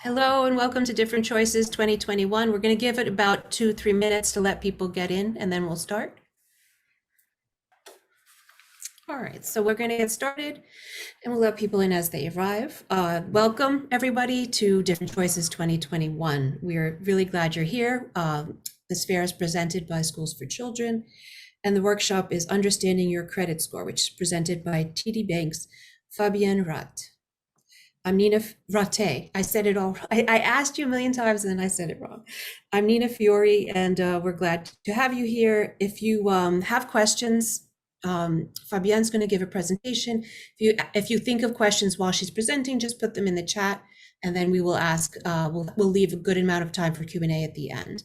Hello and welcome to Different Choices 2021. We're going to give it about 2-3 minutes to let people get in and then we'll start. All right, so we're going to get started and we'll let people in as they arrive. Welcome everybody to Different Choices 2021. We're really glad you're here. This fair is presented by Schools for Children and the workshop is Understanding Your Credit Score, which is presented by TDBank's Fabienne Rat. I'm Nina Rate. I said it all. I asked you a million times and then I said it wrong. I'm Nina Fiore, and we're glad to have you here. If you have questions, Fabienne's going to give a presentation. If you think of questions while she's presenting, just put them in the chat, and then we will ask. We'll leave a good amount of time for Q&A at the end.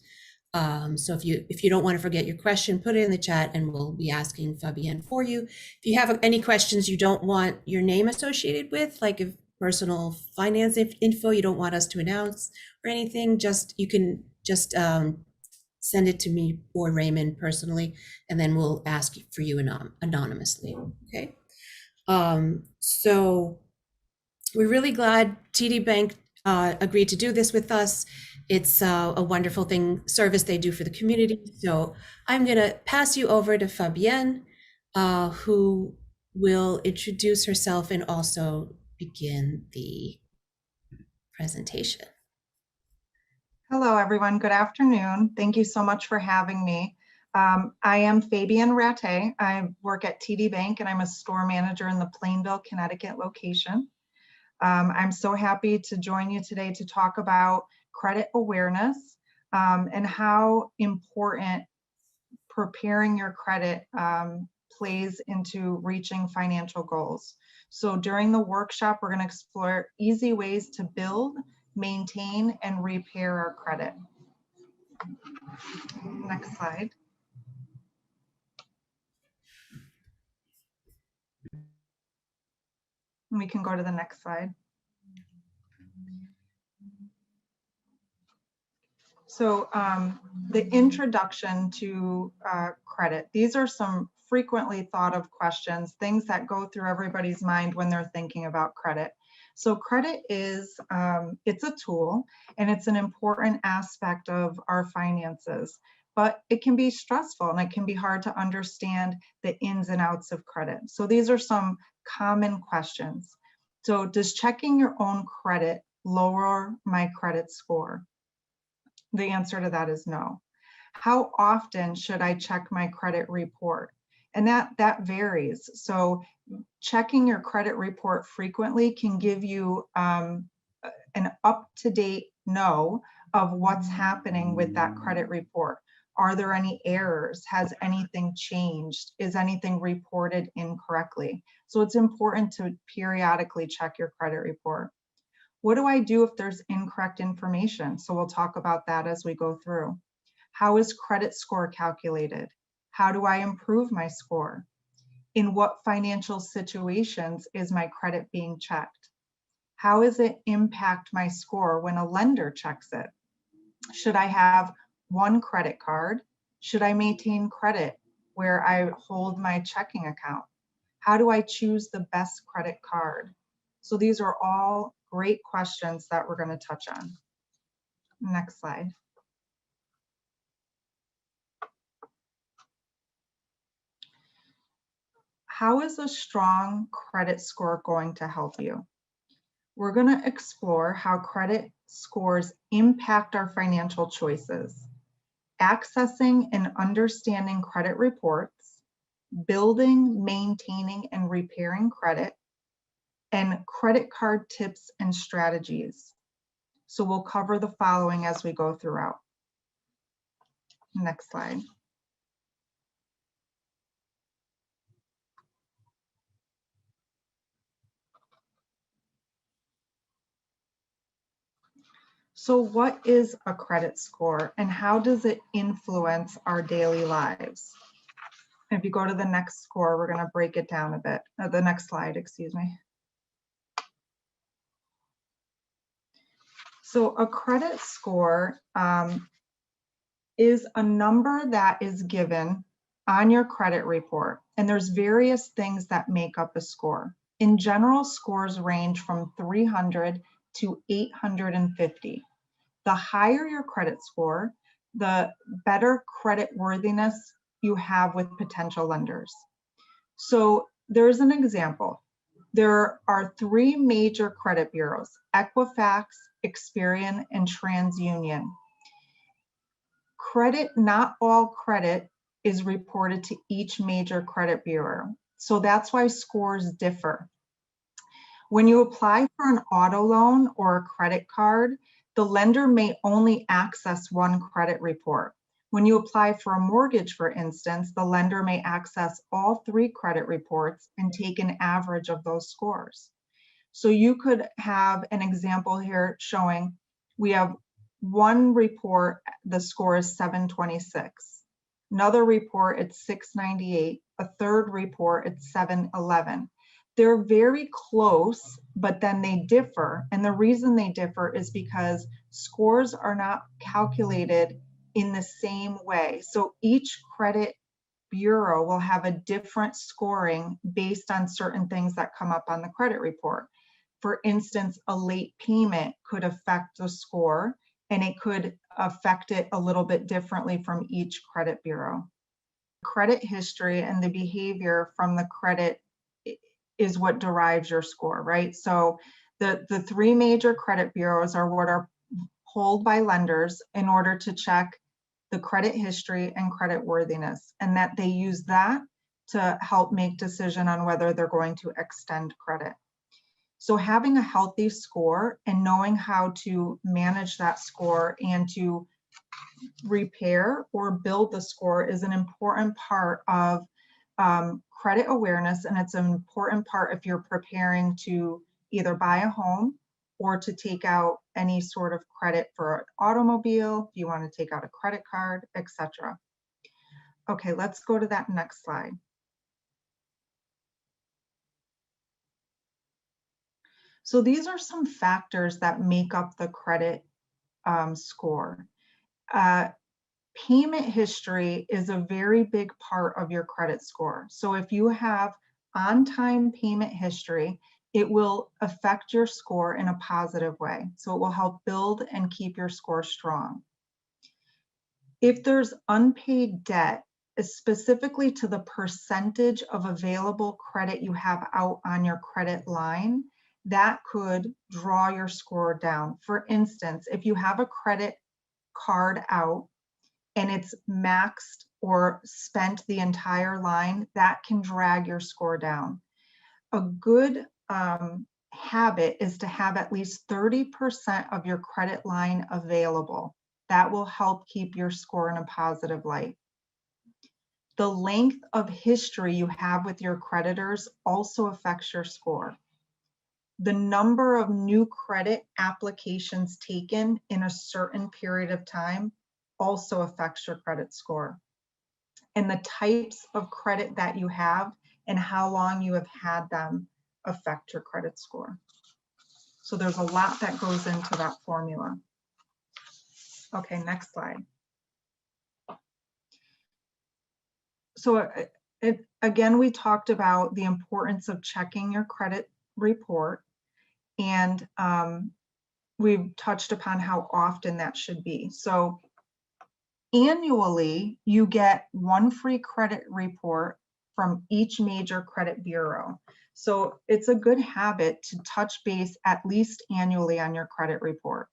So if you don't want to forget your question, put it in the chat and we'll be asking Fabienne for you. If you have any questions you don't want your name associated with, like if personal finance info you don't want us to announce or anything, you can just send it to me or Raymond personally, and then we'll ask for you anonymously. Okay. So we're really glad TDBank agreed to do this with us. It's a wonderful service they do for the community. So I'm going to pass you over to Fabienne, who will introduce herself and also begin the presentation. Hello, everyone. Good afternoon. Thank you so much for having me. I am Fabienne Rate. I work at TDBank and I'm a store manager in the Plainville, Connecticut location. I'm so happy to join you today to talk about credit awareness and how important preparing your credit plays into reaching financial goals. So during the workshop, we're going to explore easy ways to build, maintain, and repair our credit. Next slide. We can go to the next slide. So the introduction to credit. These are some frequently thought of questions, things that go through everybody's mind when they're thinking about credit. So credit is, it's a tool and it's an important aspect of our finances, but it can be stressful and it can be hard to understand the ins and outs of credit. So these are some common questions. So does checking your own credit lower my credit score? The answer to that is no. How often should I check my credit report? And that varies. So checking your credit report frequently can give you an up-to-date know of what's happening with that credit report. Are there any errors? Has anything changed? Is anything reported incorrectly? So it's important to periodically check your credit report. What do I do if there's incorrect information? So we'll talk about that as we go through. How is credit score calculated? How do I improve my score? In what financial situations is my credit being checked? How does it impact my score when a lender checks it? Should I have one credit card? Should I maintain credit where I hold my checking account? How do I choose the best credit card? So these are all great questions that we're going to touch on. Next slide. How is a strong credit score going to help you? We're going to explore how credit scores impact our financial choices, accessing and understanding credit reports, building, maintaining, and repairing credit, and credit card tips and strategies. So we'll cover the following as we go throughout. Next slide. So what is a credit score and how does it influence our daily lives? If you go to the next score, we're going to break it down a bit. The next slide, excuse me. So a credit score is a number that is given on your credit report, and there's various things that make up a score. In general, scores range from 300 to 850. The higher your credit score, the better credit worthiness you have with potential lenders. So there's an example. There are 3 major credit bureaus: Equifax, Experian, and TransUnion. Not all credit is reported to each major credit bureau. So that's why scores differ. When you apply for an auto loan or a credit card, the lender may only access one credit report. When you apply for a mortgage, for instance, the lender may access all 3 credit reports and take an average of those scores. So you could have an example here showing we have one report, the score is 726. Another report, it's 698. A third report, it's 711. They're very close, but then they differ. And the reason they differ is because scores are not calculated in the same way. So each credit bureau will have a different scoring based on certain things that come up on the credit report. For instance, a late payment could affect the score, and it could affect it a little bit differently from each credit bureau. Credit history and the behavior from the credit is what derives your score, right? So the 3 major credit bureaus are what are pulled by lenders in order to check the credit history and credit worthiness, and that they use that to help make decision on whether they're going to extend credit. So having a healthy score and knowing how to manage that score and to repair or build the score is an important part of credit awareness, and it's an important part if you're preparing to either buy a home or to take out any sort of credit for an automobile, if you want to take out a credit card, etc. Okay, let's go to that next slide. So these are some factors that make up the credit score. Payment history is a very big part of your credit score. So if you have on-time payment history, it will affect your score in a positive way. So it will help build and keep your score strong. If there's unpaid debt, specifically to the percentage of available credit you have out on your credit line, that could draw your score down. For instance, if you have a credit card out and it's maxed or spent the entire line, that can drag your score down. A good habit is to have at least 30% of your credit line available. That will help keep your score in a positive light. The length of history you have with your creditors also affects your score. The number of new credit applications taken in a certain period of time also affects your credit score. And the types of credit that you have and how long you have had them affect your credit score. So there's a lot that goes into that formula. Okay, next slide. So again, we talked about the importance of checking your credit report, and we've touched upon how often that should be. So annually, you get 1 free credit report from each major credit bureau. So it's a good habit to touch base at least annually on your credit report.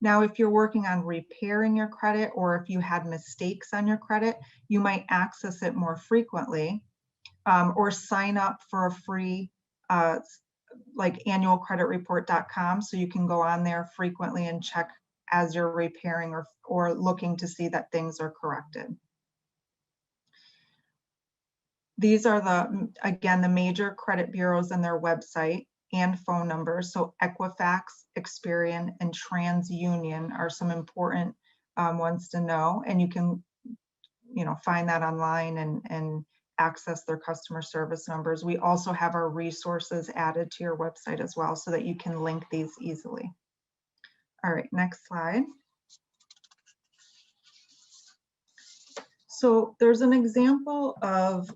Now, if you're working on repairing your credit, or if you had mistakes on your credit, you might access it more frequently, or sign up for a free like annualcreditreport.com, so you can go on there frequently and check as you're repairing or looking to see that things are corrected. These are again, the major credit bureaus and their website and phone numbers. So Equifax, Experian, and TransUnion are some important ones to know, and you can find that online and access their customer service numbers. We also have our resources added to your website as well, so that you can link these easily. All right, next slide. So there's an example of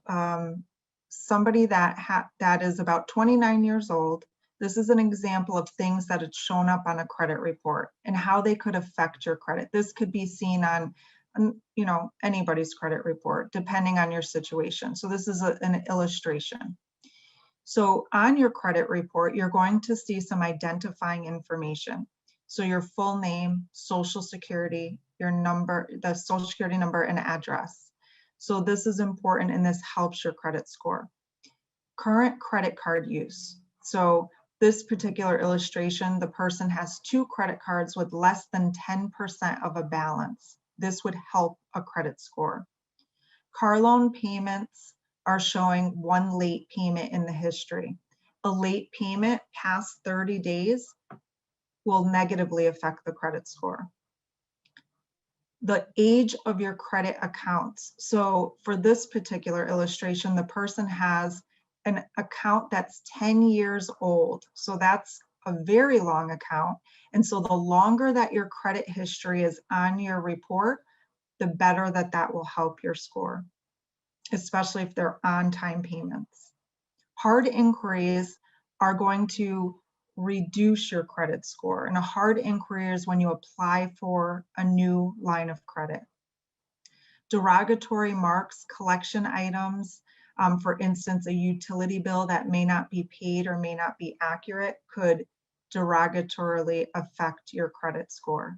somebody that is about 29 years old. This is an example of things that had shown up on a credit report and how they could affect your credit. This could be seen on anybody's credit report, depending on your situation. So this is an illustration. So on your credit report, you're going to see some identifying information. So your full name, social security, your number, the social security number and address. So this is important and this helps your credit score. Current credit card use. So this particular illustration, the person has 2 credit cards with less than 10% of a balance. This would help a credit score. Car loan payments are showing 1 late payment in the history. A late payment past 30 days will negatively affect the credit score. The age of your credit accounts. So for this particular illustration, the person has an account that's 10 years old. So that's a very long account. And so the longer that your credit history is on your report, the better that will help your score, especially if they're on-time payments. Hard inquiries are going to reduce your credit score. And a hard inquiry is when you apply for a new line of credit. Derogatory marks, collection items, for instance, a utility bill that may not be paid or may not be accurate could derogatorily affect your credit score.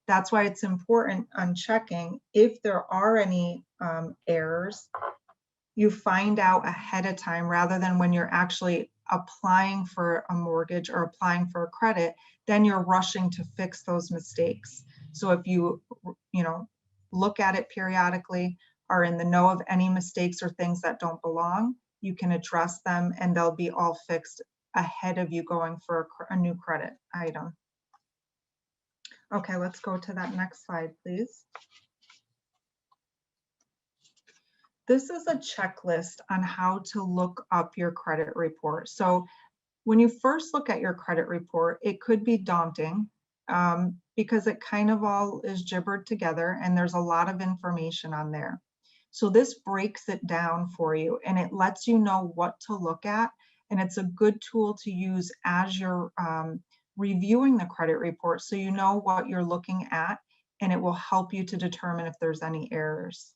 That's why it's important on checking if there are any errors, you find out ahead of time rather than when you're actually applying for a mortgage or applying for a credit, then you're rushing to fix those mistakes. So if you look at it periodically, are in the know of any mistakes or things that don't belong, you can address them and they'll be all fixed ahead of you going for a new credit item. Okay, let's go to that next slide, please. This is a checklist on how to look up your credit report. So when you first look at your credit report, it could be daunting because it kind of all is gibbered together and there's a lot of information on there. So this breaks it down for you and it lets you know what to look at. And it's a good tool to use as you're reviewing the credit report so you know what you're looking at and it will help you to determine if there's any errors.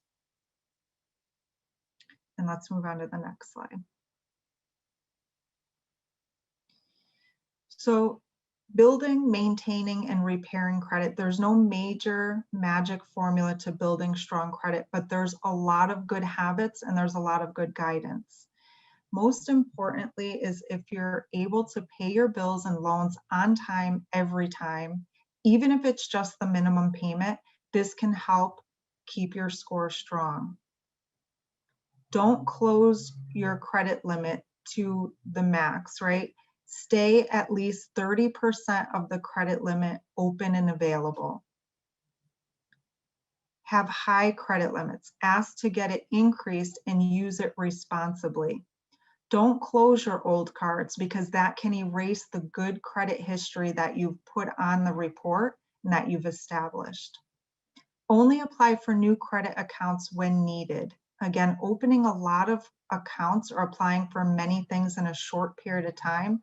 And let's move on to the next slide. So building, maintaining, and repairing credit, there's no major magic formula to building strong credit, but there's a lot of good habits and there's a lot of good guidance. Most importantly is if you're able to pay your bills and loans on time, every time, even if it's just the minimum payment, this can help keep your score strong. Don't close your credit limit to the max, right? Stay at least 30% of the credit limit open and available. Have high credit limits. Ask to get it increased and use it responsibly. Don't close your old cards because that can erase the good credit history that you've put on the report and that you've established. Only apply for new credit accounts when needed. Again, opening a lot of accounts or applying for many things in a short period of time,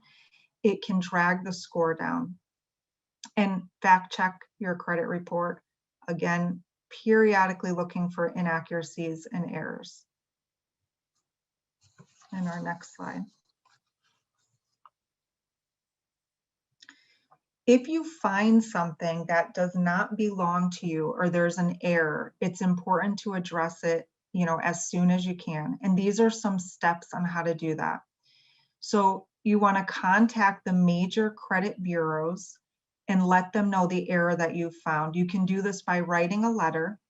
it can drag the score down. And fact check your credit report. Again, periodically looking for inaccuracies and errors. And our next slide. If you find something that does not belong to you or there's an error, it's important to address it, as soon as you can. And these are some steps on how to do that. So you want to contact the major credit bureaus and let them know the error that you've found. You can do this by writing a letter,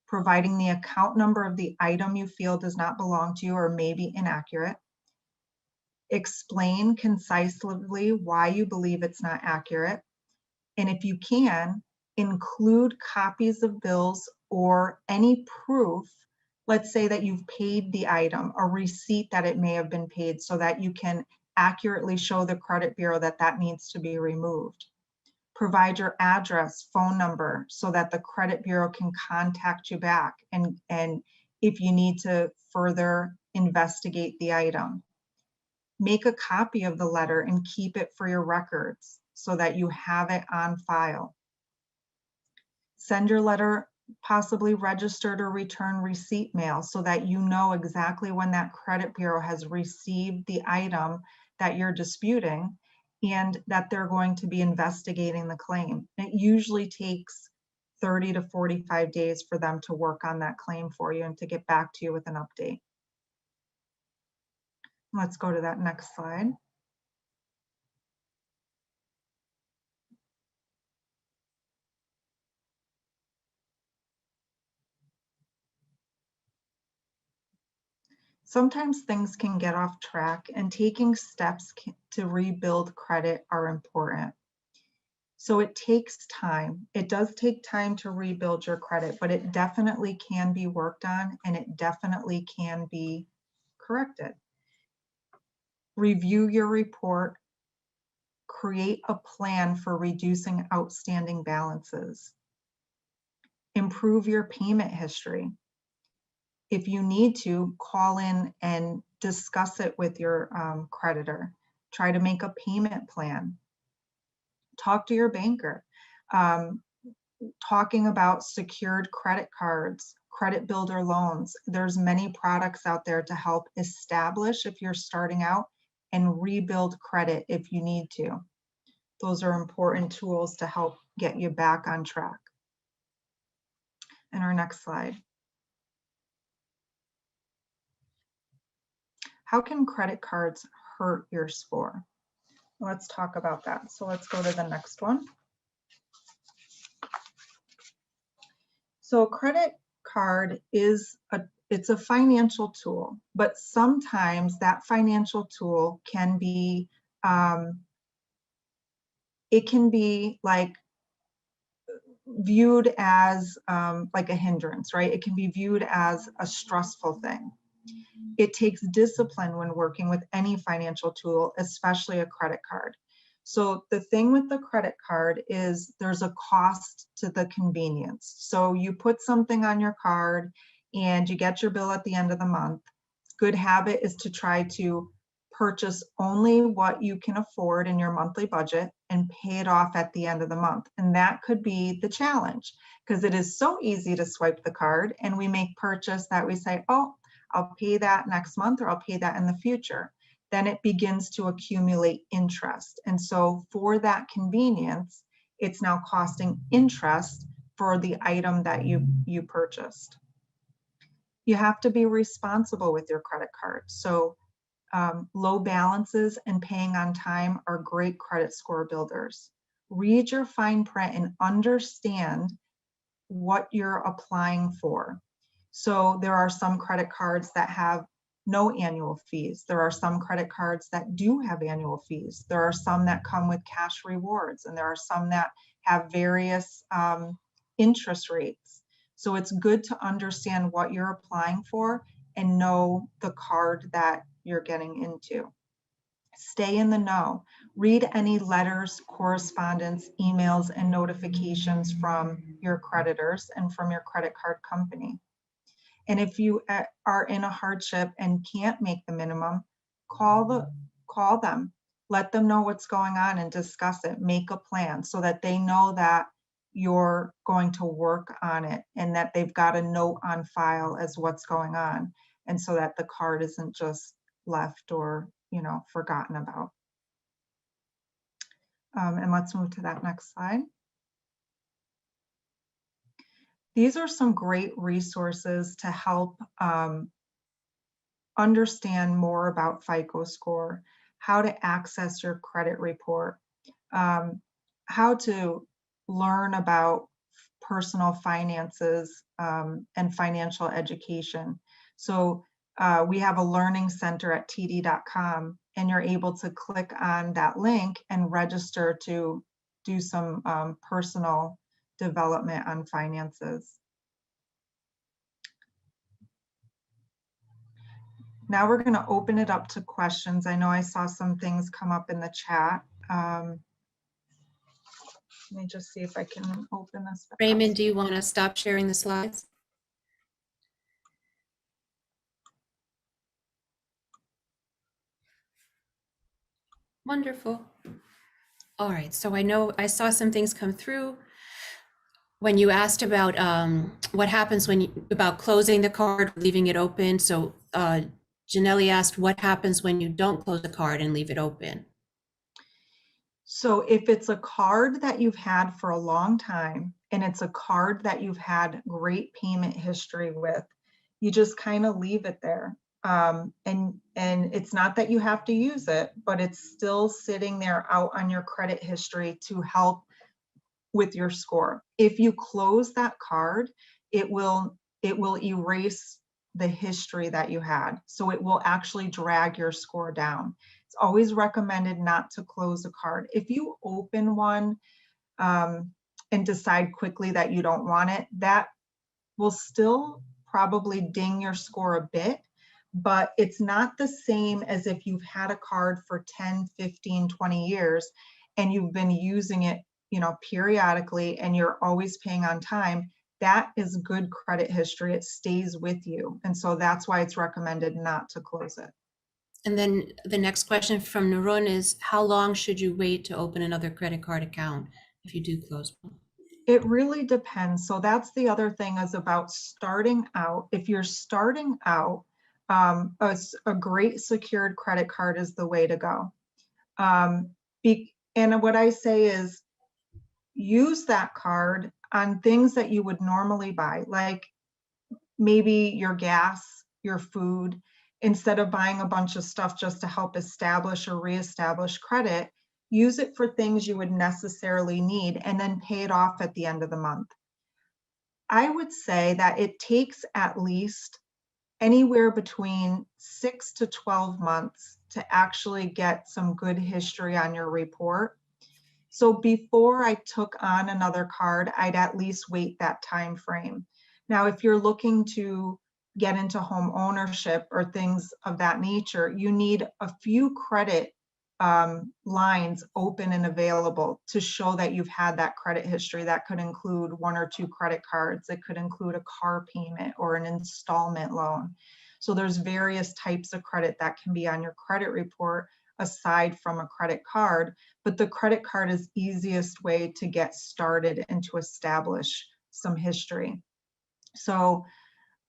providing the account number of the item you feel does not belong to you or may be inaccurate. Explain concisely why you believe it's not accurate. And if you can, include copies of bills or any proof. Let's say that you've paid the item, a receipt that it may have been paid so that you can accurately show the credit bureau that that needs to be removed. Provide your address, phone number so that the credit bureau can contact you back and if you need to further investigate the item. Make a copy of the letter and keep it for your records so that you have it on file. Send your letter possibly registered or return receipt mail so that you know exactly when that credit bureau has received the item that you're disputing and that they're going to be investigating the claim. It usually takes 30 to 45 days for them to work on that claim for you and to get back to you with an update. Let's go to that next slide. Sometimes things can get off track, and taking steps to rebuild credit are important. So it takes time. It does take time to rebuild your credit, but it definitely can be worked on and it definitely can be corrected. Review your report. Create a plan for reducing outstanding balances. Improve your payment history. If you need to, call in and discuss it with your creditor. Try to make a payment plan. Talk to your banker. Talking about secured credit cards, credit builder loans. There's many products out there to help establish if you're starting out and rebuild credit if you need to. Those are important tools to help get you back on track. And our next slide. How can credit cards hurt your score? Let's talk about that. So let's go to the next one. So a credit card is it's a financial tool, but sometimes that financial tool can be it can be like viewed as like a hindrance, right? It can be viewed as a stressful thing. It takes discipline when working with any financial tool, especially a credit card. So the thing with the credit card is there's a cost to the convenience. So you put something on your card and you get your bill at the end of the month. Good habit is to try to purchase only what you can afford in your monthly budget and pay it off at the end of the month. And that could be the challenge because it is so easy to swipe the card and we make purchase that we say, oh, I'll pay that next month or I'll pay that in the future. Then it begins to accumulate interest. And so for that convenience, it's now costing interest for the item that you purchased. You have to be responsible with your credit card. So low balances and paying on time are great credit score builders. Read your fine print and understand what you're applying for. So there are some credit cards that have no annual fees. There are some credit cards that do have annual fees. There are some that come with cash rewards, and there are some that have various interest rates. So it's good to understand what you're applying for and know the card that you're getting into. Stay in the know. Read any letters, correspondence, emails, and notifications from your creditors and from your credit card company. And if you are in a hardship and can't make the minimum, call them. Let them know what's going on and discuss it. Make a plan so that they know that you're going to work on it and that they've got a note on file as what's going on, and so that the card isn't just left or forgotten about. And let's move to that next slide. These are some great resources to help understand more about FICO score, how to access your credit report, how to learn about personal finances and financial education. So we have a learning center at TD.com, and you're able to click on that link and register to do some personal development on finances. Now we're going to open it up to questions. I know I saw some things come up in the chat. Let me just see if I can open this back up. Raymond, do you want to stop sharing the slides? Wonderful. All right, so I know I saw some things come through when you asked about what happens about closing the card, leaving it open. So Janelli asked, what happens when you don't close the card and leave it open? So if it's a card that you've had for a long time and it's a card that you've had great payment history with, you just kind of leave it there. And it's not that you have to use it, but it's still sitting there out on your credit history to help with your score. If you close that card, it will erase the history that you had. So it will actually drag your score down. It's always recommended not to close a card. If you open one and decide quickly that you don't want it, that will still probably ding your score a bit, but it's not the same as if you've had a card for 10, 15, 20 years and you've been using it, periodically, and you're always paying on time. That is good credit history. It stays with you. And so that's why it's recommended not to close it. And then the next question from Narun is, how long should you wait to open another credit card account if you do close one? It really depends. So that's the other thing, is about starting out. If you're starting out, a great secured credit card is the way to go. And what I say is, use that card on things that you would normally buy, like maybe your gas, your food. Instead of buying a bunch of stuff just to help establish or reestablish credit, use it for things you would necessarily need and then pay it off at the end of the month. I would say that it takes at least anywhere between 6 to 12 months to actually get some good history on your report. So before I took on another card, I'd at least wait that time frame. Now, if you're looking to get into home ownership or things of that nature, you need a few credit lines open and available to show that you've had that credit history. That could include 1 or 2 credit cards. It could include a car payment or an installment loan. So there's various types of credit that can be on your credit report aside from a credit card, but the credit card is easiest way to get started and to establish some history. So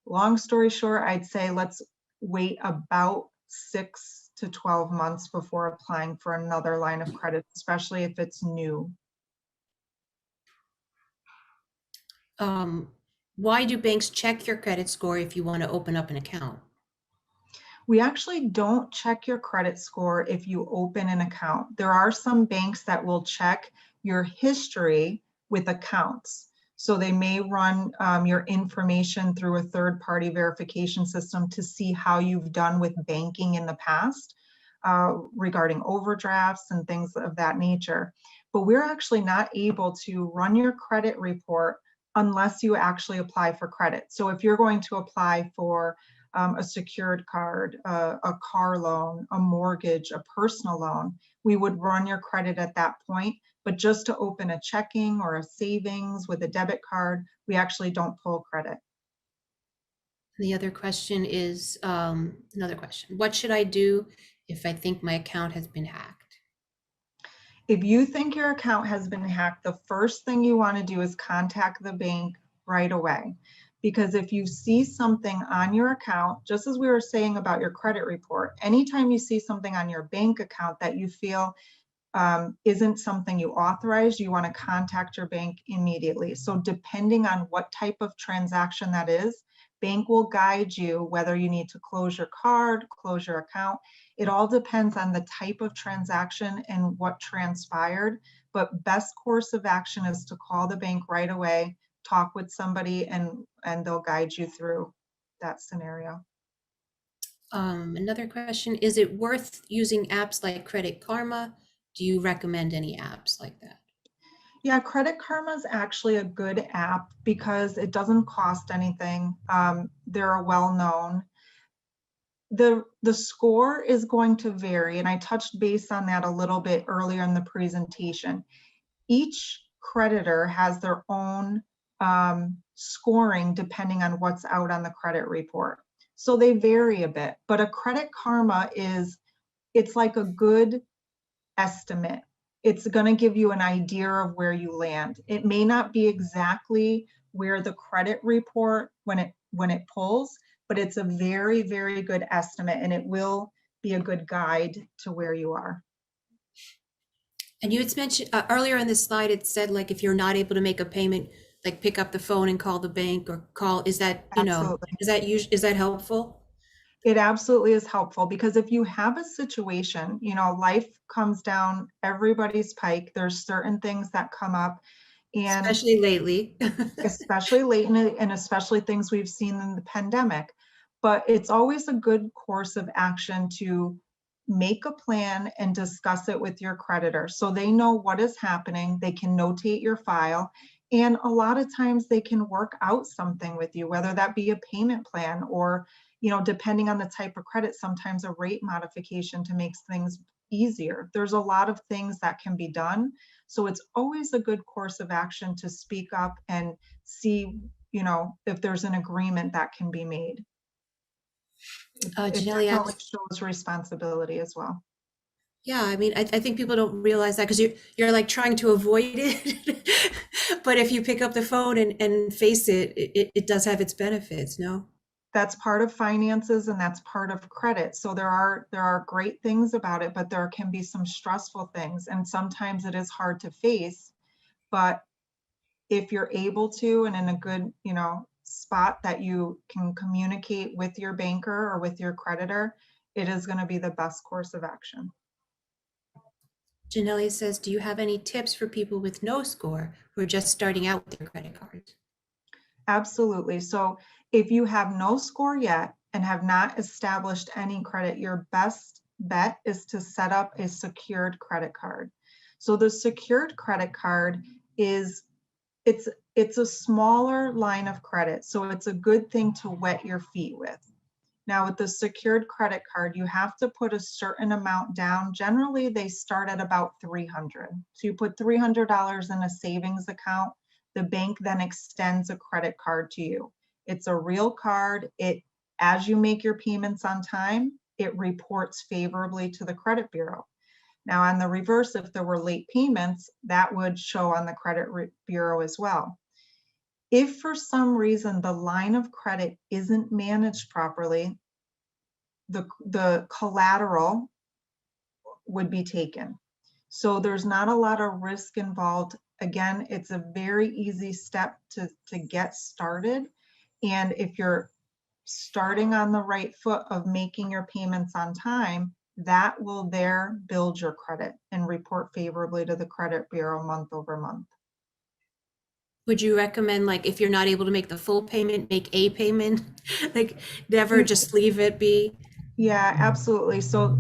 long story short, I'd say let's wait about 6 to 12 months before applying for another line of credit, especially if it's new. Why do banks check your credit score if you want to open up an account? We actually don't check your credit score if you open an account. There are some banks that will check your history with accounts. So they may run your information through a third-party verification system to see how you've done with banking in the past, regarding overdrafts and things of that nature. But we're actually not able to run your credit report unless you actually apply for credit. So if you're going to apply for a secured card, a car loan, a mortgage, a personal loan, we would run your credit at that point. But just to open a checking or a savings with a debit card, we actually don't pull credit. The other question is another question. What should I do if I think my account has been hacked? If you think your account has been hacked, the first thing you want to do is contact the bank right away. Because if you see something on your account, just as we were saying about your credit report, anytime you see something on your bank account that you feel isn't something you authorized, you want to contact your bank immediately. So depending on what type of transaction that is, bank will guide you whether you need to close your card, close your account. It all depends on the type of transaction and what transpired. But best course of action is to call the bank right away, talk with somebody, and they'll guide you through that scenario. Another question, is it worth using apps like Credit Karma? Do you recommend any apps like that? Yeah, Credit Karma is actually a good app because it doesn't cost anything. They're well known. The score is going to vary, and I touched base on that a little bit earlier in the presentation. Each creditor has their own scoring depending on what's out on the credit report. So they vary a bit, but a Credit Karma it's like a good estimate. It's going to give you an idea of where you land. It may not be exactly where the credit report when it pulls, but it's a very, very good estimate, and it will be a good guide to where you are. And you had mentioned earlier in the slide, it said like if you're not able to make a payment, like pick up the phone and call the bank or call, is that, Absolutely. is that helpful? It absolutely is helpful, because if you have a situation, life comes down everybody's pike. There's certain things that come up, and Especially lately. especially late in it, and especially things we've seen in the pandemic. But it's always a good course of action to make a plan and discuss it with your creditor so they know what is happening. They can notate your file. And a lot of times they can work out something with you, whether that be a payment plan or, depending on the type of credit, sometimes a rate modification to make things easier. There's a lot of things that can be done. So it's always a good course of action to speak up and see, if there's an agreement that can be made. It Janelle definitely asked, shows responsibility as well. yeah, I mean, I think people don't realize that because you're like trying to avoid it. But if you pick up the phone and face it, it does have its benefits, no? That's part of finances, and that's part of credit. So there are great things about it, but there can be some stressful things, and sometimes it is hard to face. But if you're able to, and in a good, spot that you can communicate with your banker or with your creditor, it is going to be the best course of action. Janelle says, do you have any tips for people with no score who are just starting out with their credit cards? Absolutely. So if you have no score yet and have not established any credit, your best bet is to set up a secured credit card. So the secured credit card is it's a smaller line of credit. So it's a good thing to wet your feet with. Now with the secured credit card, you have to put a certain amount down. Generally, they start at about $300. So you put $300 in a savings account. The bank then extends a credit card to you. It's a real card. As you make your payments on time, it reports favorably to the credit bureau. Now on the reverse, if there were late payments, that would show on the credit bureau as well. If for some reason the line of credit isn't managed properly, the collateral would be taken. So there's not a lot of risk involved. Again, it's a very easy step to get started. And if you're starting on the right foot of making your payments on time, that will there build your credit and report favorably to the credit bureau month over month. Would you recommend, like, if you're not able to make the full payment, make a payment? Like, never You, just leave it be? yeah, absolutely. So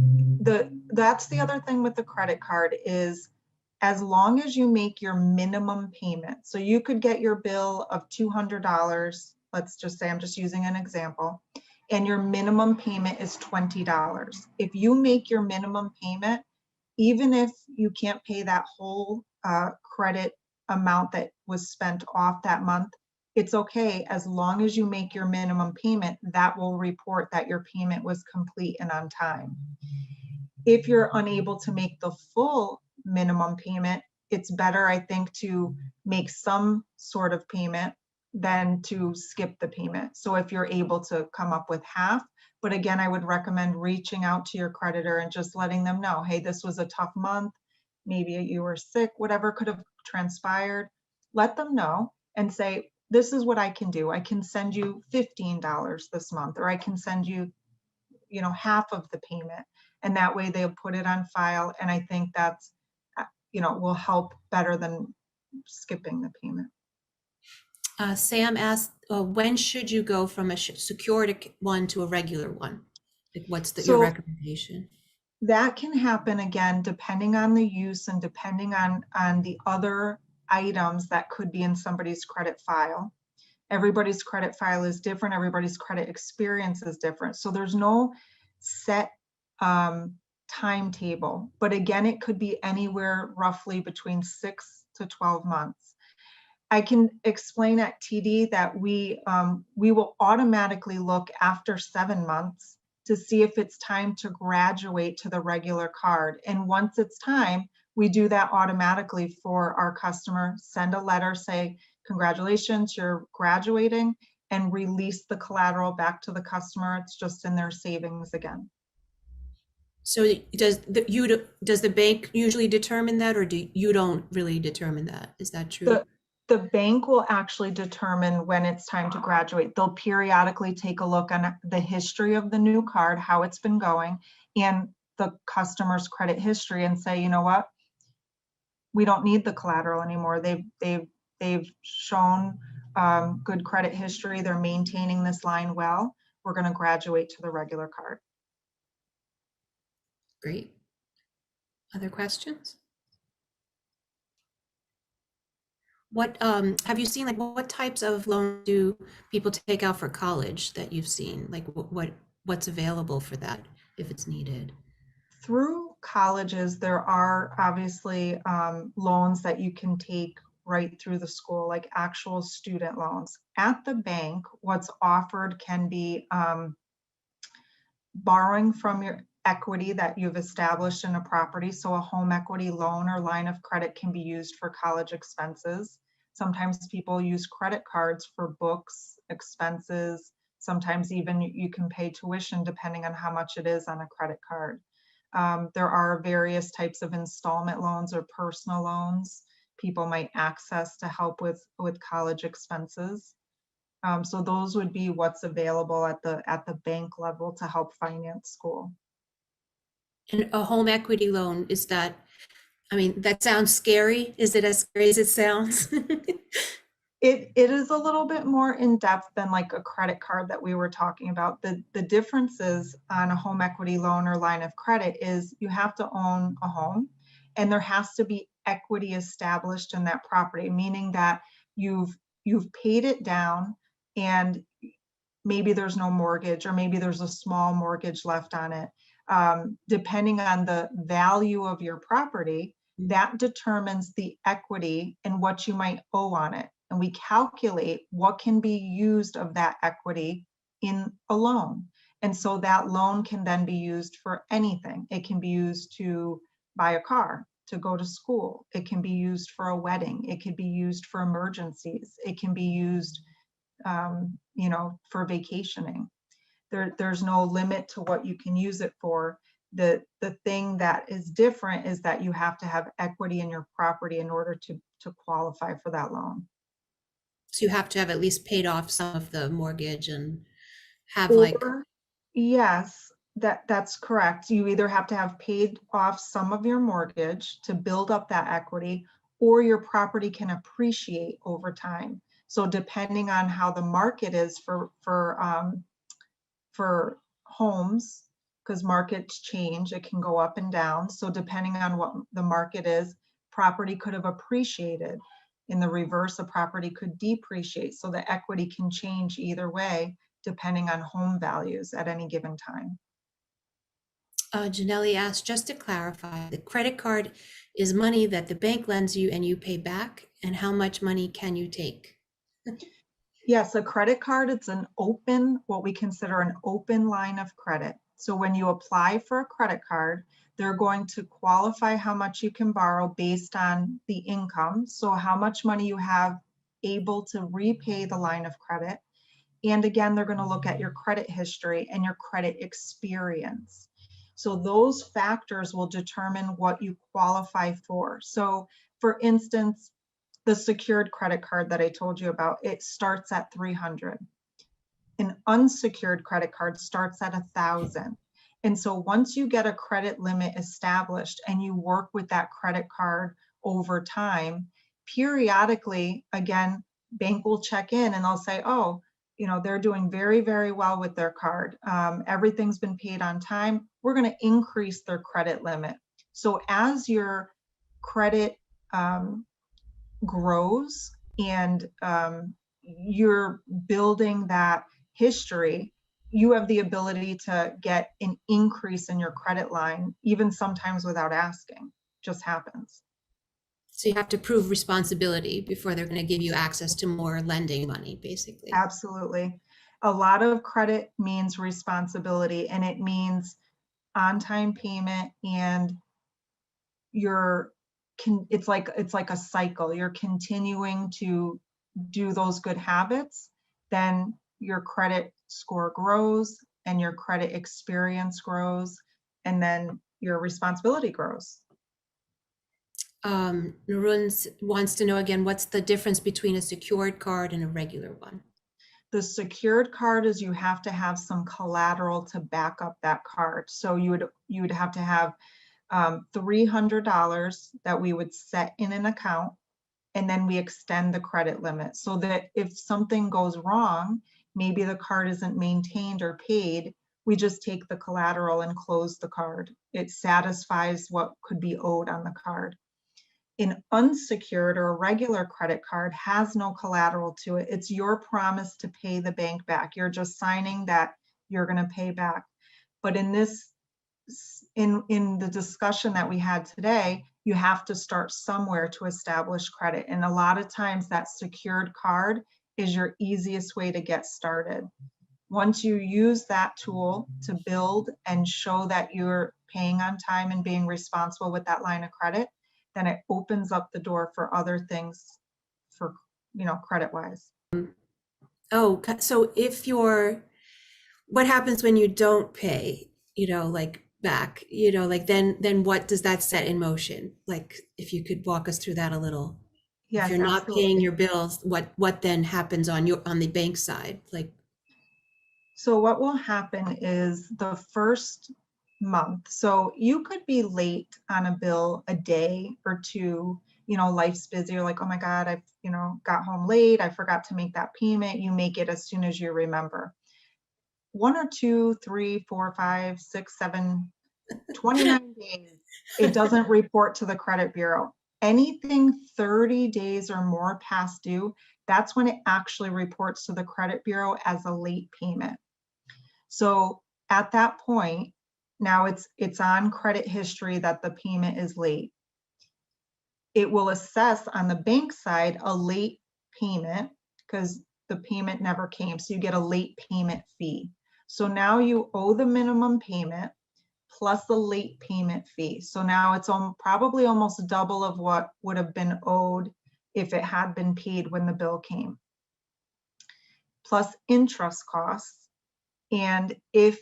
that's the other thing with the credit card is as long as you make your minimum payment. So you could get your bill of $200. Let's just say, I'm just using an example, and your minimum payment is $20. If you make your minimum payment, even if you can't pay that whole credit amount that was spent off that month, it's okay. As long as you make your minimum payment, that will report that your payment was complete and on time. If you're unable to make the full minimum payment, it's better, I think, to make some sort of payment than to skip the payment. So if you're able to come up with half, but again, I would recommend reaching out to your creditor and just letting them know, hey, this was a tough month. Maybe you were sick, whatever could have transpired. Let them know and say, this is what I can do. I can send you $15 this month, or I can send you, half of the payment. And that way they'll put it on file. And I think that's, will help better than skipping the payment. Sam asked, when should you go from a secured one to a regular one? Like, what's your So recommendation? that can happen again, depending on the use and depending on the other items that could be in somebody's credit file. Everybody's credit file is different. Everybody's credit experience is different. So there's no set timetable, but again, it could be anywhere roughly between 6 to 12 months. I can explain at TD that we will automatically look after 7 months to see if it's time to graduate to the regular card. And once it's time, we do that automatically for our customer, send a letter, say, congratulations, you're graduating, and release the collateral back to the customer. It's just in their savings again. So does the bank usually determine that, or do you don't really determine that? Is that true? The bank will actually determine when it's time to graduate. They'll periodically take a look on the history of the new card, how it's been going, and the customer's credit history, and say, you know what, we don't need the collateral anymore. They've shown good credit history. They're maintaining this line well. We're going to graduate to the regular card. Great. Other questions? What have you seen, like what types of loans do people take out for college that you've seen? Like what's available for that if it's needed? Through colleges, there are obviously loans that you can take right through the school, like actual student loans. At the bank, what's offered can be borrowing from your equity that you've established in a property. So a home equity loan or line of credit can be used for college expenses. Sometimes people use credit cards for books, expenses. Sometimes even you can pay tuition depending on how much it is on a credit card. There are various types of installment loans or personal loans people might access to help with college expenses. So those would be what's available at the bank level to help finance school. And a home equity loan, is that, I mean, that sounds scary. Is it as scary as it sounds? It is a little bit more in depth than like a credit card that we were talking about. The differences on a home equity loan or line of credit is you have to own a home and there has to be equity established in that property, meaning that you've paid it down and maybe there's no mortgage or maybe there's a small mortgage left on it. Depending on the value of your property, that determines the equity and what you might owe on it. And we calculate what can be used of that equity in a loan. And so that loan can then be used for anything. It can be used to buy a car, to go to school. It can be used for a wedding. It could be used for emergencies. It can be used, for vacationing. There's no limit to what you can use it for. The thing that is different is that you have to have equity in your property in order to qualify for that loan. So you have to have at least paid off some of the mortgage and have like, Or, yes, that's correct. You either have to have paid off some of your mortgage to build up that equity, or your property can appreciate over time. So depending on how the market is for homes, because markets change, it can go up and down. So depending on what the market is, property could have appreciated. In the reverse, a property could depreciate. So the equity can change either way, depending on home values at any given time. Janelli asked, just to clarify, the credit card is money that the bank lends you and you pay back, and how much money can you take? Yes, a credit card, it's what we consider an open line of credit. So when you apply for a credit card, they're going to qualify how much you can borrow based on the income. So how much money you have able to repay the line of credit. And again, they're going to look at your credit history and your credit experience. So those factors will determine what you qualify for. So for instance, the secured credit card that I told you about, it starts at 300. An unsecured credit card starts at 1,000. And so once you get a credit limit established and you work with that credit card over time, periodically, again, bank will check in and they'll say, oh, they're doing very, very well with their card. Everything's been paid on time. We're going to increase their credit limit. So as your credit grows and you're building that history, you have the ability to get an increase in your credit line, even sometimes without asking. Just happens. So you have to prove responsibility before they're going to give you access to more lending money, basically. Absolutely. A lot of credit means responsibility, and it means on-time payment, and it's like a cycle. You're continuing to do those good habits, then your credit score grows and your credit experience grows, and then your responsibility grows. Narun wants to know again, what's the difference between a secured card and a regular one? The secured card is you have to have some collateral to back up that card. So you would have to have $300 that we would set in an account, and then we extend the credit limit so that if something goes wrong, maybe the card isn't maintained or paid, we just take the collateral and close the card. It satisfies what could be owed on the card. An unsecured or a regular credit card has no collateral to it. It's your promise to pay the bank back. You're just signing that you're going to pay back. But in the discussion that we had today, you have to start somewhere to establish credit. And a lot of times that secured card is your easiest way to get started. Once you use that tool to build and show that you're paying on time and being responsible with that line of credit, then it opens up the door for other things for, credit wise. Oh, so what happens when you don't pay, like back, like then what does that set in motion? Like, if you could walk us through that a little. If Yes, you're not paying absolutely. your bills, what then happens on the bank side? Like, So what will happen is the first month, so you could be late on a bill a day or two, life's busy, you're like, oh my God, I've, got home late, I forgot to make that payment. You make it as soon as you remember. 1 or 2, 3, 4, 5, 6, 7, 29 days, it doesn't report to the credit bureau. Anything 30 days or more past due, that's when it actually reports to the credit bureau as a late payment. So at that point, now it's on credit history that the payment is late. It will assess on the bank side a late payment because the payment never came. So you get a late payment fee. So now you owe the minimum payment plus the late payment fee. So now it's probably almost double of what would have been owed if it had been paid when the bill came, plus interest costs. And if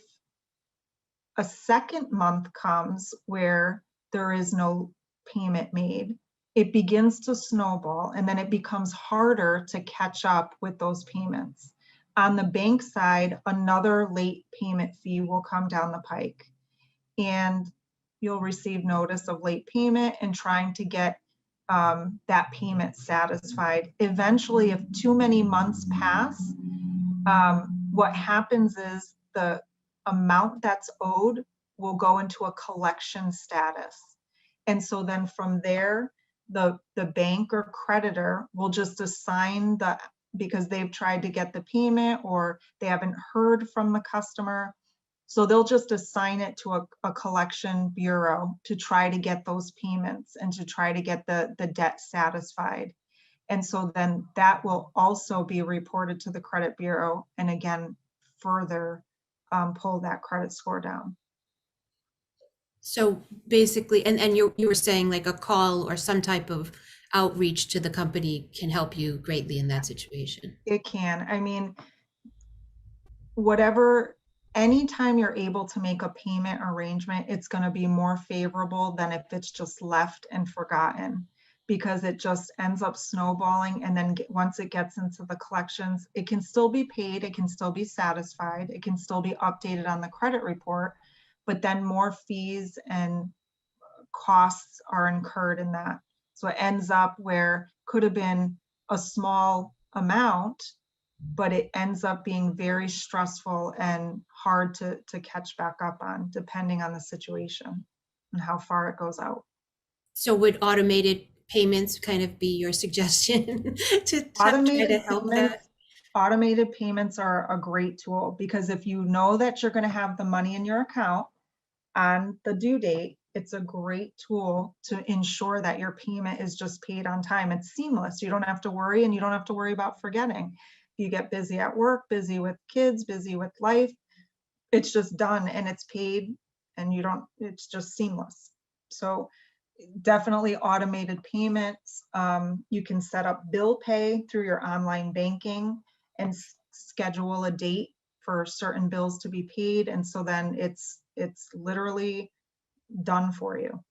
a second month comes where there is no payment made, it begins to snowball, and then it becomes harder to catch up with those payments. On the bank side, another late payment fee will come down the pike, and you'll receive notice of late payment and trying to get that payment satisfied. Eventually, if too many months pass, what happens is the amount that's owed will go into a collection status. And so then from there, the bank or creditor will just assign because they've tried to get the payment or they haven't heard from the customer. So they'll just assign it to a collection bureau to try to get those payments and to try to get the debt satisfied. And so then that will also be reported to the credit bureau, and again, further pull that credit score down. so basically, and you were saying like a call or some type of outreach to the company can help you greatly in that situation. It can. I mean, whatever, anytime you're able to make a payment arrangement, it's going to be more favorable than if it's just left and forgotten, because it just ends up snowballing. And then once it gets into the collections, it can still be paid, it can still be satisfied, it can still be updated on the credit report, but then more fees and costs are incurred in that. So it ends up where could have been a small amount, but it ends up being very stressful and hard to catch back up on, depending on the situation and how far it goes out. So would automated payments kind of be your suggestion to try to Automated help that? payments, automated payments are a great tool, because if you know that you're going to have the money in your account on the due date, it's a great tool to ensure that your payment is just paid on time. It's seamless. You don't have to worry, and you don't have to worry about forgetting. you get busy at work, busy with kids, busy with life, it's just done and it's paid, and you don't, it's just seamless. So definitely automated payments. You can set up bill pay through your online banking and schedule a date for certain bills to be paid. And so then it's literally done for you.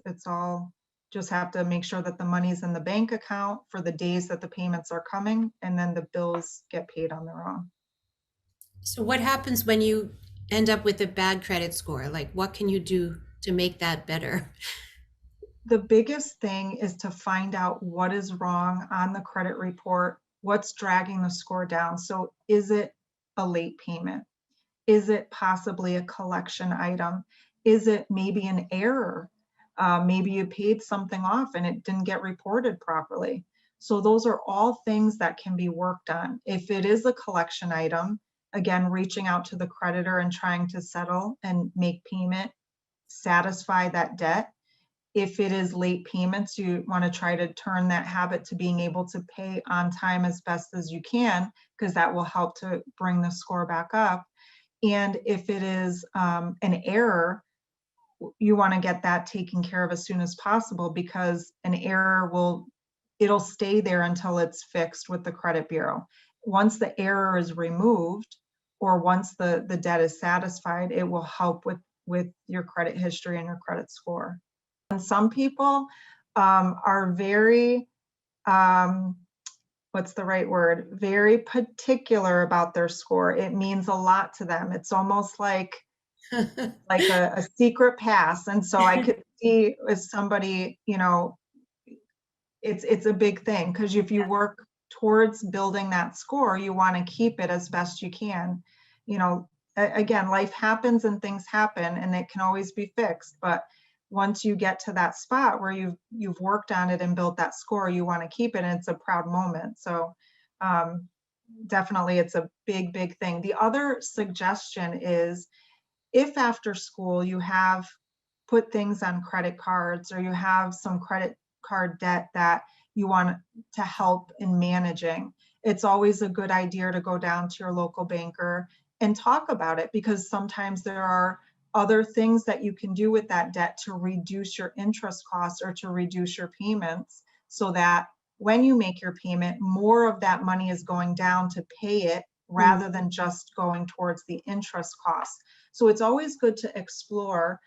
It's all, just have to make sure that the money's in the bank account for the days that the payments are coming, and then the bills get paid on their own. So what happens when you end up with a bad credit score? Like, what can you do to make that better? The biggest thing is to find out what is wrong on the credit report, what's dragging the score down. So is it a late payment? Is it possibly a collection item? Is it maybe an error? Maybe you paid something off and it didn't get reported properly. So those are all things that can be worked on. If it is a collection item, again, reaching out to the creditor and trying to settle and make payment, satisfy that debt. If it is late payments, you want to try to turn that habit to being able to pay on time as best as you can, because that will help to bring the score back up. And if it is an error, you want to get that taken care of as soon as possible, because an error it'll stay there until it's fixed with the credit bureau. Once the error is removed, or once the debt is satisfied, it will help with your credit history and your credit score. And some people are very, what's the right word? Very particular about their score. It means a lot to them. It's almost like a secret pass. And so I could see as somebody, it's a big thing, because if you work towards building that score, you want to keep it as best you can. Again, life happens and things happen, and it can always be fixed. But once you get to that spot where you've worked on it and built that score, you want to keep it, and it's a proud moment. So definitely, it's a big, big thing. The other suggestion is, if after school you have put things on credit cards, or you have some credit card debt that you want to help in managing, it's always a good idea to go down to your local banker and talk about it, because sometimes there are other things that you can do with that debt to reduce your interest costs or to reduce your payments, so that when you make your payment, more of that money is going down to pay it rather than just going towards the interest costs. So it's always good to explore,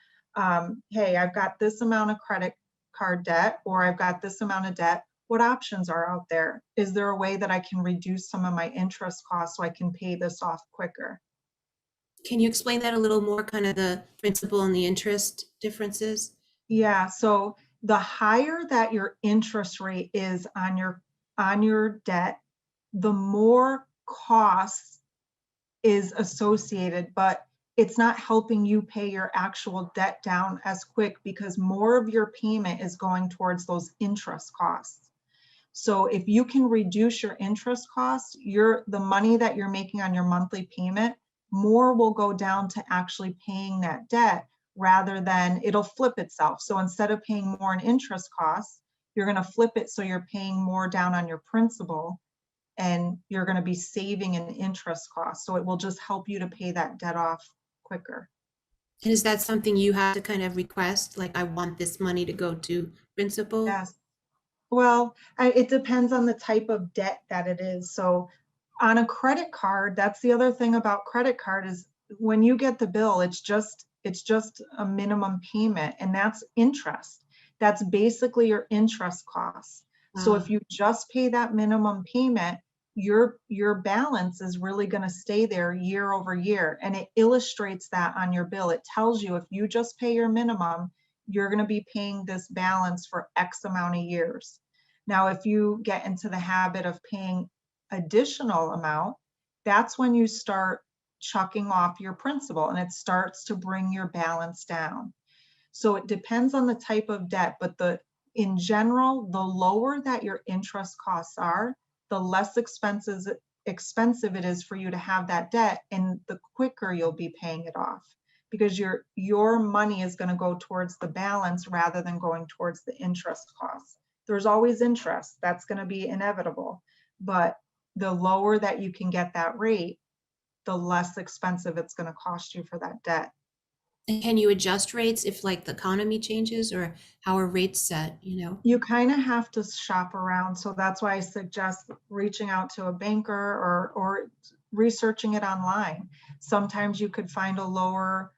hey, I've got this amount of credit card debt, or I've got this amount of debt. What options are out there? Is there a way that I can reduce some of my interest costs so I can pay this off quicker? Can you explain that a little more, kind of the principal and the interest differences? Yeah, so the higher that your interest rate is on your debt, the more costs is associated, but it's not helping you pay your actual debt down as quick, because more of your payment is going towards those interest costs. So if you can reduce your interest costs, the money that you're making on your monthly payment, more will go down to actually paying that debt, rather than it'll flip itself. So instead of paying more in interest costs, you're going to flip it so you're paying more down on your principal, and you're going to be saving in interest costs. So it will just help you to pay that debt off quicker. And is that something you have to kind of request? Like, I want this money to go to principal? Yes. Well, it depends on the type of debt that it is. So on a credit card, that's the other thing about credit card, is when you get the bill, it's just a minimum payment, and that's interest. That's basically your interest costs. So if you just pay that minimum payment, your balance is really going to stay there year over year, and it illustrates that on your bill. It tells you, if you just pay your minimum, you're going to be paying this balance for X amount of years. Now, if you get into the habit of paying additional amount, that's when you start chucking off your principal, and it starts to bring your balance down. So it depends on the type of debt, but in general, the lower that your interest costs are, the less expensive it is for you to have that debt, and the quicker you'll be paying it off, because your money is going to go towards the balance rather than going towards the interest costs. There's always interest. That's going to be inevitable. But the lower that you can get that rate, the less expensive it's going to cost you for that debt. And can you adjust rates if like the economy changes, or how are rates set, you know? You kind of have to shop around. So that's why I suggest reaching out to a banker or researching it online. Sometimes you could find a lower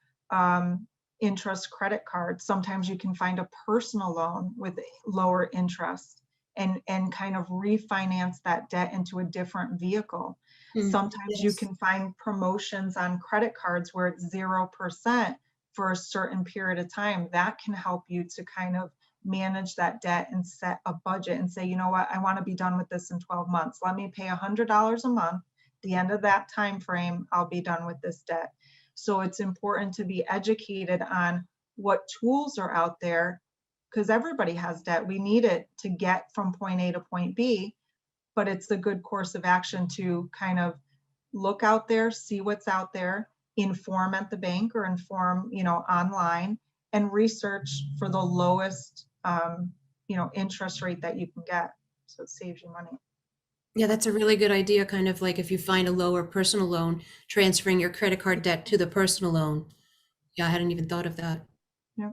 interest credit card. Sometimes you can find a personal loan with lower interest and kind of refinance that debt into a different vehicle. Sometimes you Yes. can find promotions on credit cards where it's 0% for a certain period of time. That can help you to kind of manage that debt and set a budget and say, you know what, I want to be done with this in 12 months. Let me pay $100 a month. The end of that time frame, I'll be done with this debt. So it's important to be educated on what tools are out there, because everybody has debt. We need it to get from point A to point B, but it's a good course of action to kind of look out there, see what's out there, inform at the bank or inform, online, and research for the lowest, interest rate that you can get. So it saves you money. Yeah, that's a really good idea. Kind of like if you find a lower personal loan, transferring your credit card debt to the personal loan. Yeah, I hadn't even thought of that. Yeah.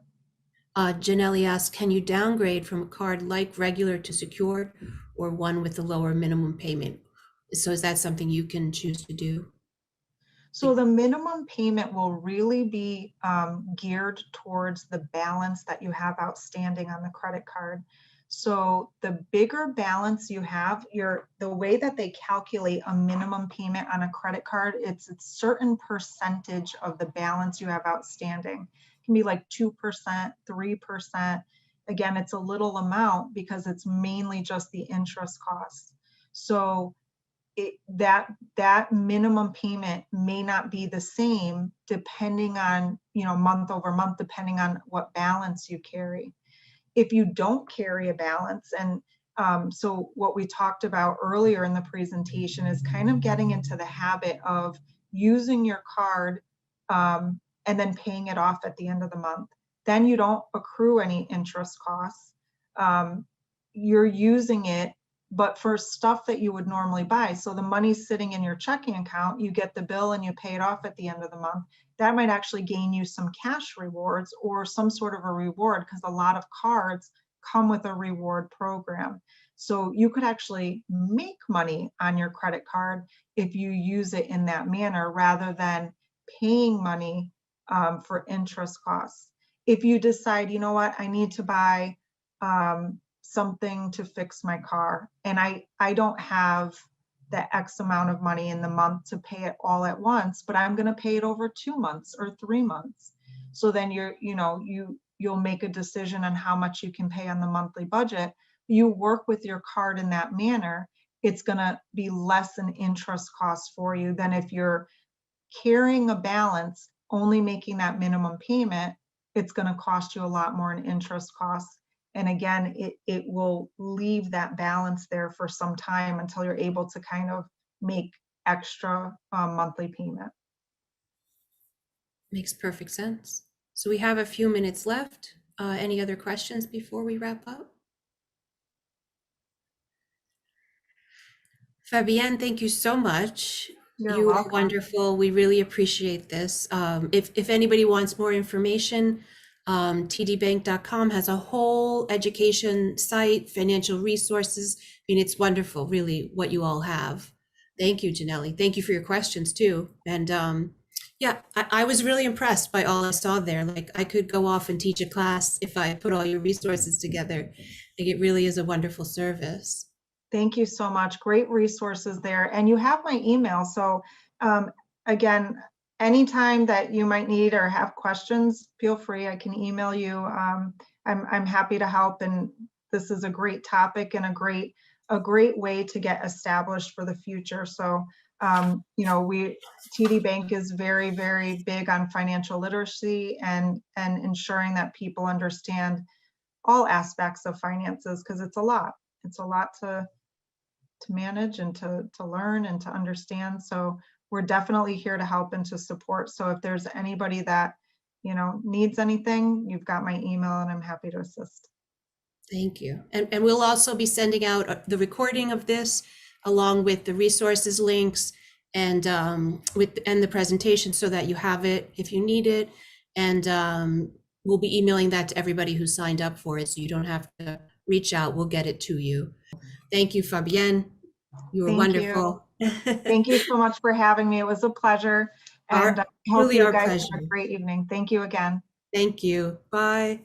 Janelli asks, can you downgrade from a card like regular to secured, or one with a lower minimum payment? So is that something you can choose to do? So the minimum payment will really be geared towards the balance that you have outstanding on the credit card. So the bigger balance you have, the way that they calculate a minimum payment on a credit card, it's a certain percentage of the balance you have outstanding. It can be like 2%, 3%. Again, it's a little amount because it's mainly just the interest costs. So that minimum payment may not be the same depending on, month over month, depending on what balance you carry. If you don't carry a balance, and so what we talked about earlier in the presentation is kind of getting into the habit of using your card and then paying it off at the end of the month. Then you don't accrue any interest costs. You're using it, but for stuff that you would normally buy. So the money's sitting in your checking account, you get the bill and you pay it off at the end of the month. That might actually gain you some cash rewards or some sort of a reward, because a lot of cards come with a reward program. So you could actually make money on your credit card if you use it in that manner rather than paying money for interest costs. If you decide, you know what, I need to buy something to fix my car, and I don't have the X amount of money in the month to pay it all at once, but I'm going to pay it over 2 months or 3 months. So then you'll make a decision on how much you can pay on the monthly budget. You work with your card in that manner, it's going to be less an interest cost for you than if you're carrying a balance, only making that minimum payment. It's going to cost you a lot more in interest costs. And again, it will leave that balance there for some time until you're able to kind of make extra monthly payment. Makes perfect sense. So we have a few minutes left. Any other questions before we wrap up? Fabienne, thank you so much. You're You are welcome. wonderful. We really appreciate this. If anybody wants more information, tdbank.com has a whole education site, financial resources. I mean, it's wonderful, really, what you all have. Thank you, Janelli. Thank you for your questions too. And yeah, I was really impressed by all I saw there. Like, I could go off and teach a class if I put all your resources together. Like, it really is a wonderful service. Thank you so much. Great resources there. And you have my email. So again, anytime that you might need or have questions, feel free. I can email you. I'm happy to help. And this is a great topic and a great way to get established for the future. So TD Bank is very, very big on financial literacy and ensuring that people understand all aspects of finances, because it's a lot. It's a lot to manage and to learn and to understand. So we're definitely here to help and to support. So if there's anybody that needs anything, you've got my email and I'm happy to assist. Thank you. And we'll also be sending out the recording of this along with the resources links and the presentation so that you have it if you need it. And we'll be emailing that to everybody who signed up for it, so you don't have to reach out. We'll get it to you. Thank you, Fabienne. You were Thank you. wonderful. Thank you so much for having me. It was a pleasure. And I hope Truly you our guys have pleasure. a great evening. Thank you again. Thank you. Bye.